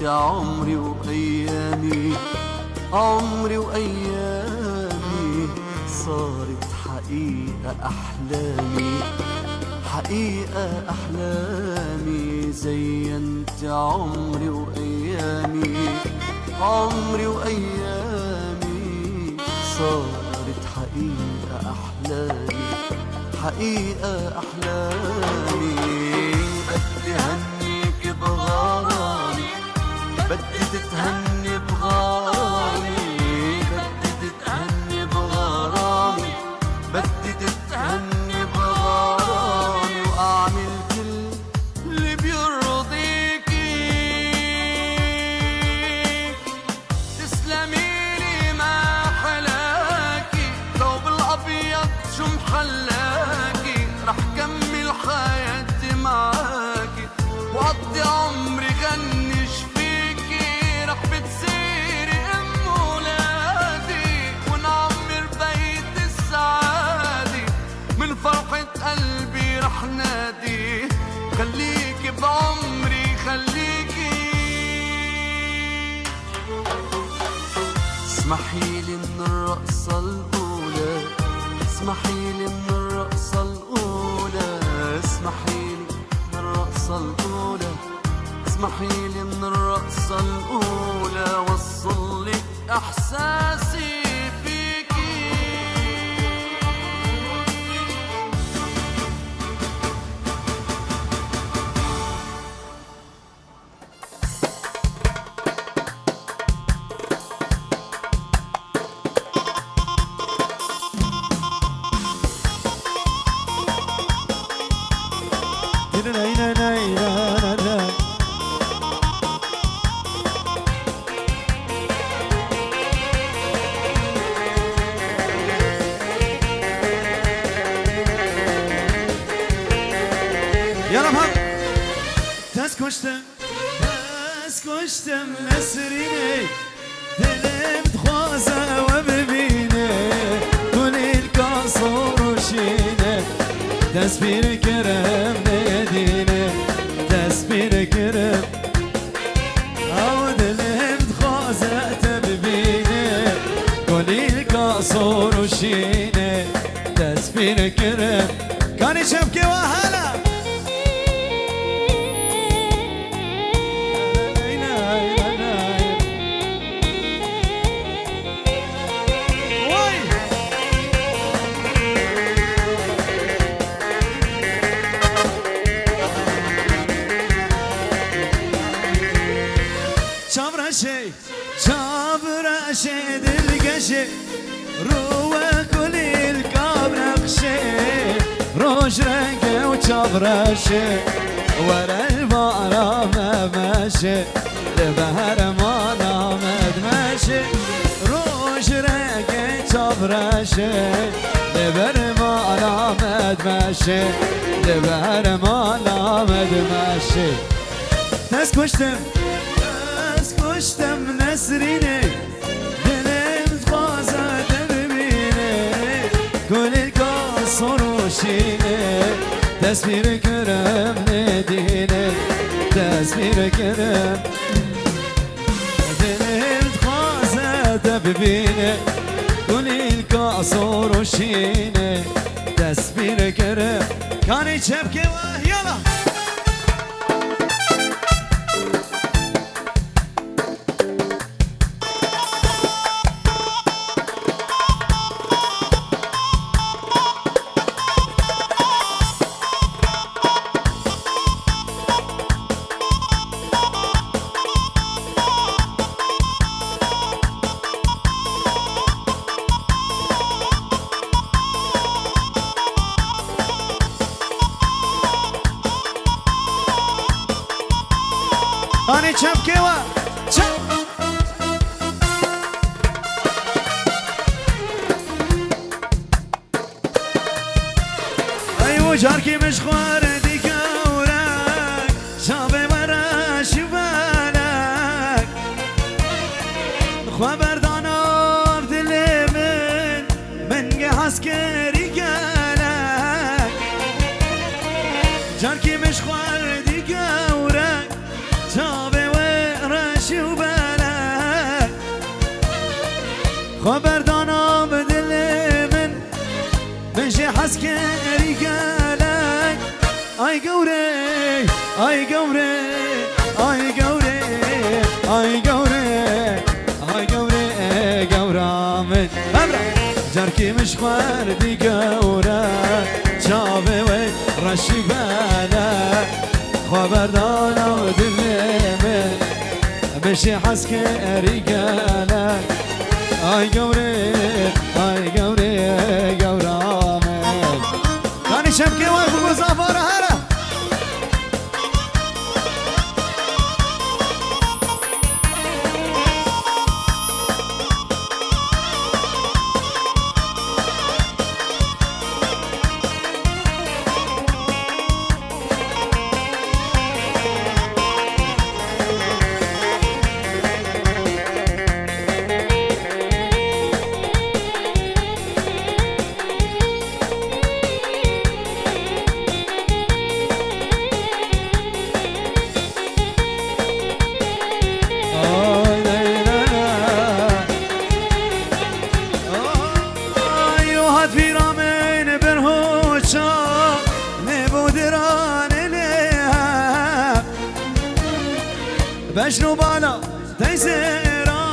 عمري وأيامي، عمري وأيامي صارت حقيقة أحلامي، حقيقة أحلامي. زينت عمري وأيامي، عمري وأيامي صارت حقيقة أحلامي، حقيقة أحلامي. بدي هنيك بغرامي، بدي تتهني بغرامي، بدي تتهني بغرامي، بدي تتهني بغرامي، وأعمل كل اللي بيرضيكي. تسلميلي ما حلاكي، ثوب الأبيض شو محلاكي، رح كمل حياتي معاكي وقضي عمري غنش فيكي. رح بتصيري ام ولادي ونعمر بيت السعادة، من فرحة قلبي رح نادي خليكي بعمري خليكي. اسمحيلي من الرقصة الأولى، اسمحيلي من الرقصة الأولى، اسمحيلي من الرقصة الأولى، اسمحيلي من الرقصة الأولى، وصلك إحساسي فيكي. يلا بها تاس كشتم نسريني، دلم تخوزة وببيني، كل القصر وشيني، تسبير كرم ناديني، تسبير كرم أو دلم تخوزة تببيني، كل القصر وشيني، تسبير كرم. كان يشبكي وهلا شابرشي دلقشي روى كل الكابرقشي، روش رقي وشابرشي ورا البقرة ما ماشي، لبهر ما نامد ماشي، روش رقي شابرشي لبهر ما نامد ماشي، لبهر ما نامد ماشي. تسكشتم نسريني، دلم تخوزة تببيني، كل القصر وشيني، تسبير كرم نديني، تسبير كرم. دلم تخوزة تببيني، كل القصر وشيني، تسبير كرم. كان يشبكي يلا أنا شبكي أيوة جاركي مش خوردي كورك، شابي برا شبالك، خبر دانا بدلي من عسكري قالك، جاركي مش خوردي كورك، شابي ورا قوري اي قوري اي قوري اي قوري اي قوري قورا من جركي مش خواردي قورا شابي وي رشي بالك خبردانا ودلي من مشي حسك رجالك اي قوري اي قوري قورا من كاني شبكي واقف وزافر هلا بشنو بالا تيسيرا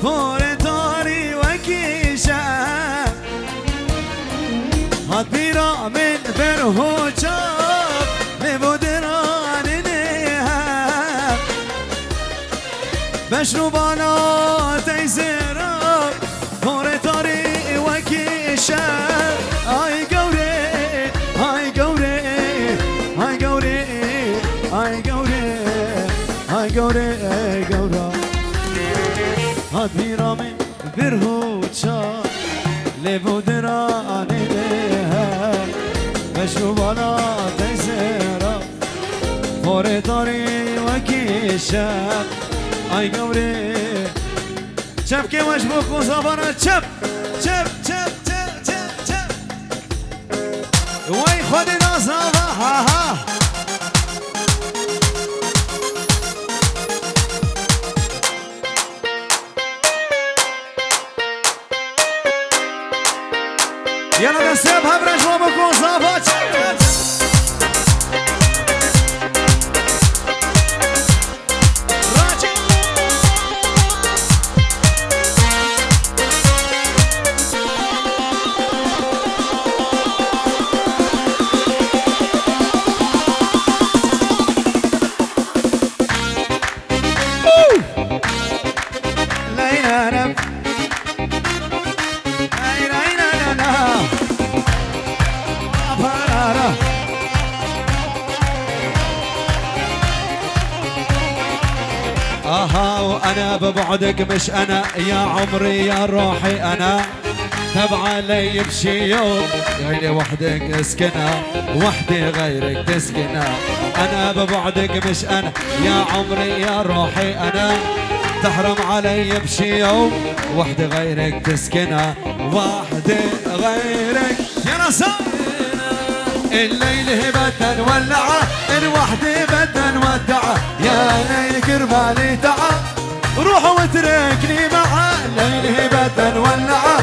فوري طاري وكيشا هات بيرا من فرهوشا لبودران نيها بشنو بالا تيسيرا فوري طاري وكيشا اي قوري اي قوري اي قوري اي قوري اي قوري اي قورا هات بيرا من برهوشا لبودراني لها بشو بلا تيسيرا فوري طاري وكيشا اي قوري شبكي مشبوك وصبرا شب شب شب شب شب شب وي خدنا صباحا يلا نسيبها برجوة بكون صافت راجع لا ينام اها وانا ببعدك مش انا يا عمري يا روحي انا تبع لي بشي يوم غيري وحدك اسكنها وحدي غيرك تسكنها انا ببعدك مش انا يا عمري يا روحي انا تحرم علي بشي يوم وحدي غيرك تسكنها وحدي غيرك يا نصر الليل بدنا نولعه الوحدة بدنا نودعه يا ليل كرمالي تعا روح واتركني معه الليل بدنا نولعه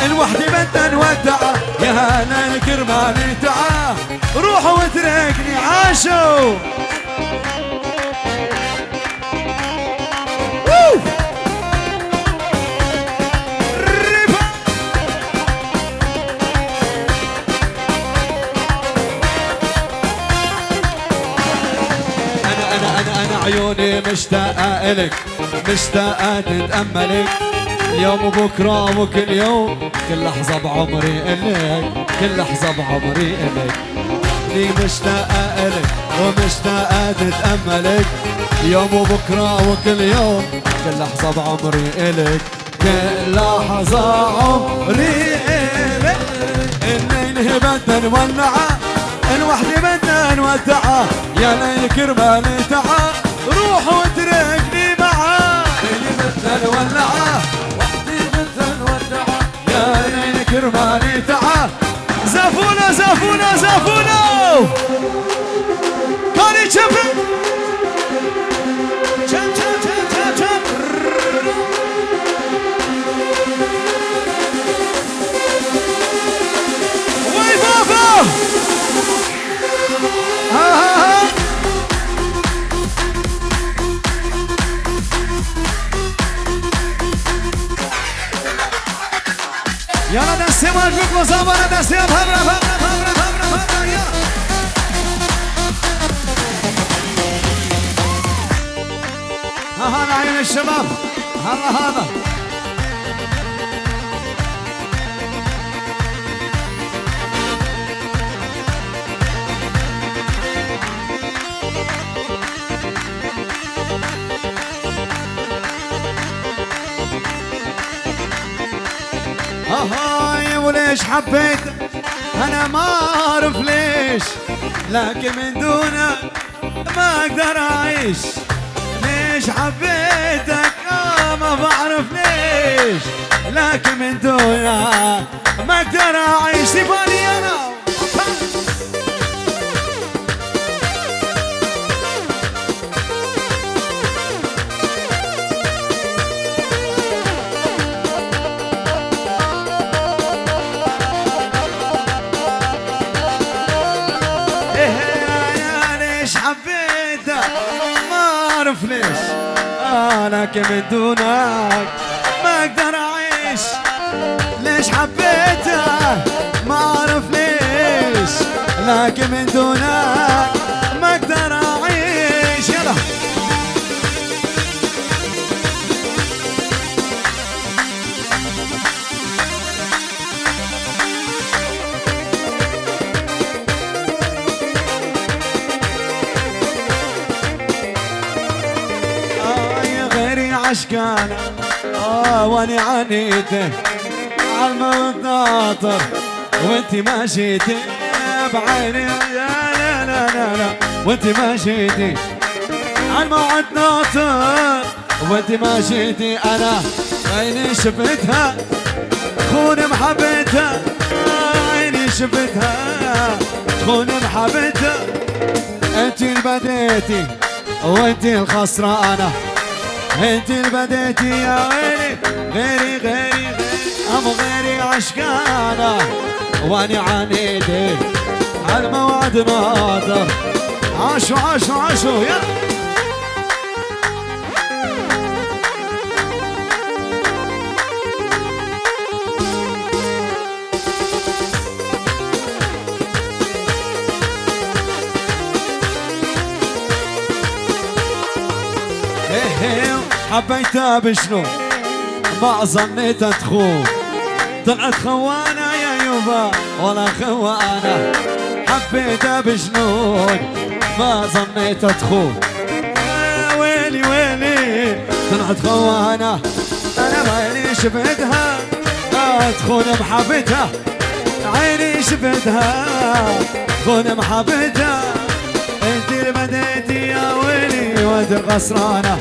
الوحدة بدنا نودعه يا ليل كرمالي تعا روح واتركني عاشو عيوني مشتاقة إلك مشتاقة تتأملك اليوم وبكرة وكل يوم كل لحظة بعمري إلك كل لحظة بعمري إلك لي مشتاقة إلك ومشتاقة تتأملك يوم وبكرة وكل يوم كل لحظة بعمري إلك كل لحظة عمري إلك الليل بدنا نولعه الوحدة بدنا نودعه يا ليل كرمالي تعا روح واتركني معاه اللي بدنا نولعه وحدي بدنا نودعه يا ليل كرمالي تعا زافونا زافونا زافونا كاني شبه شب شب شب شب شب وي بابا دستي واقف وصابر دستي فبرة فبرة فبرة فبرة فبرة يلا هذا عين الشباب هذا هاي وليش حبيت انا ما اعرف ليش لكن من دونك ما اقدر اعيش ليش حبيتك ما بعرف ليش لكن من دونك ما اقدر اعيش تبالي انا ليش لكن من دونك ما اقدر اعيش ليش حبيته ما اعرف ليش لكن من دونك ما اقدر اعيش يلا عشقانا واني عانيته عالموت ناطر وانتي ماشيتي بعيني يا لا لا لا لا وانتي ماشيتي عالموت ناطر وانتي ماشيتي انا عيني شفتها تخون محبتها عيني شفتها تخون محبتها انتي اللي بديتي وانتي الخسرانة انت اللي بديتي يا ويلي غيري غيري غيري ابو غيري عشقانة واني عانيتي عالموعد ناطر عاشوا عاشوا عاشوا يلا حبيتها بشنو ما ظنيت تخون طلعت خوانة يا يوبا ولا خوانة حبيتها بجنون ما ظنيت تخون ويلي ويلي طلعت خوانة انا عيني شفتها تخون محبتها عيني شفتها تخون محبتها انت اللي بديتي يا ويلي وانت الخسرانة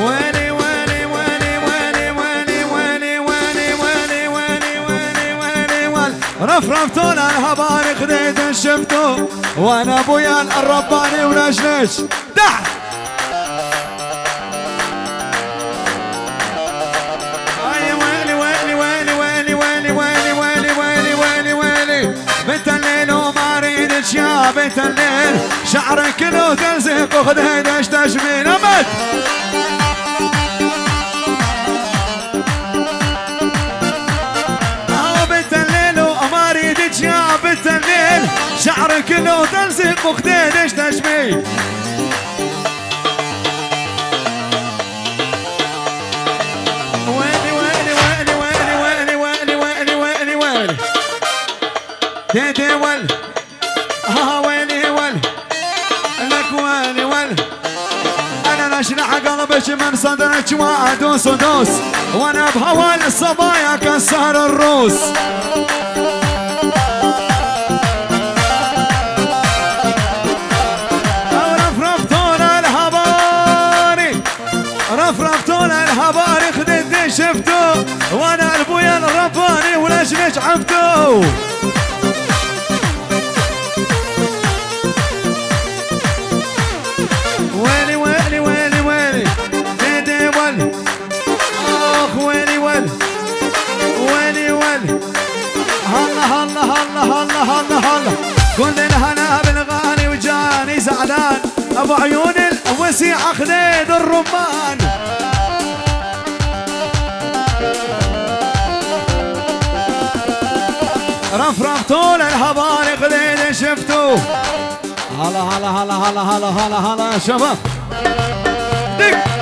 ويلي ويلي ويلي ويلي ويلي ويلي ويلي ويلي ويلي ويلي ويلي ويلي رفرفتوا الهبار خديت شفتوا وانا ابويا الرباني ونشنش دح ويلي ويلي ويلي ويلي ويلي ويلي ويلي ويلي ويلي ويلي بنت الليل وما اريدش يا بنت الليل شعرك كله تلزق وخديدش تجميل ابد يا بنت الليل شعرك لو تلزق وخديدش تجميل ويلي ويلي ويلي ويلي ويلي ويلي ويلي ويلي ويلي ديدي ويلي ويلي ويلي لك ويلي ويلي انا نشرح قلبك من صدرك وادوس ودوس وانا بهوى الصبايا كسر الروس رفرفتوا الهباري خديتني شفتوا وانا ابويا الرباني وليش عفتوا ويلي ويلي ويلي ويلي ديدي ويلي اخ ويلي ويلي ويلي ويلي هلا هلا هلا هلا هلا هلا كل الهنا بالغالي وجاني زعلان ابو عيون الوسيع خديد الرمان رفرفتوا للهبارق لين شفتوا هلا هلا هلا هلا هلا هلا هلا شباب دق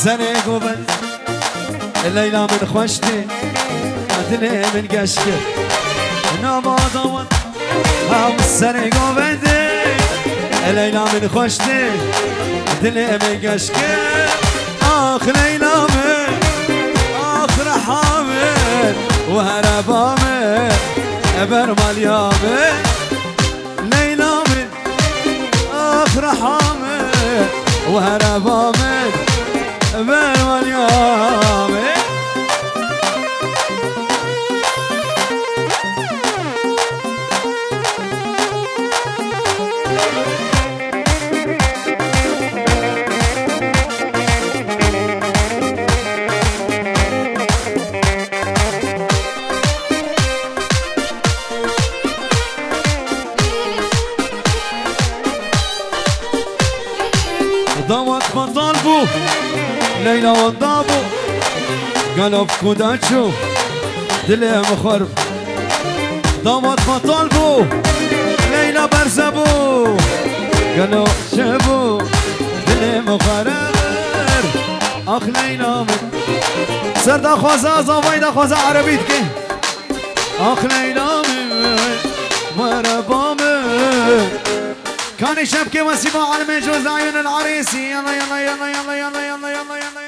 سنك وبن الليلة من خوشتي أدني من قشكر نبا ضوت سنك وبن الليلة من خوشتي أدني من قشكر آخ ليلة من آخر حامل وهربا من برمال يامن ليلة من آخر حامل وهربا من برمال يامن ضوت بطالبو ليلى والضابو قلب كوداتشو دلي مخرب ضوت بطالبو ليلى برزبو قلب شبو دلي مخرب اخ ليلى سردا خوزا زويدا خوزا عربيت كي اخ ليلى مربا كان شبكي وسيبه على مجوز عيون العريسي يلا يلا يلا يلا يلا يلا يلا يلا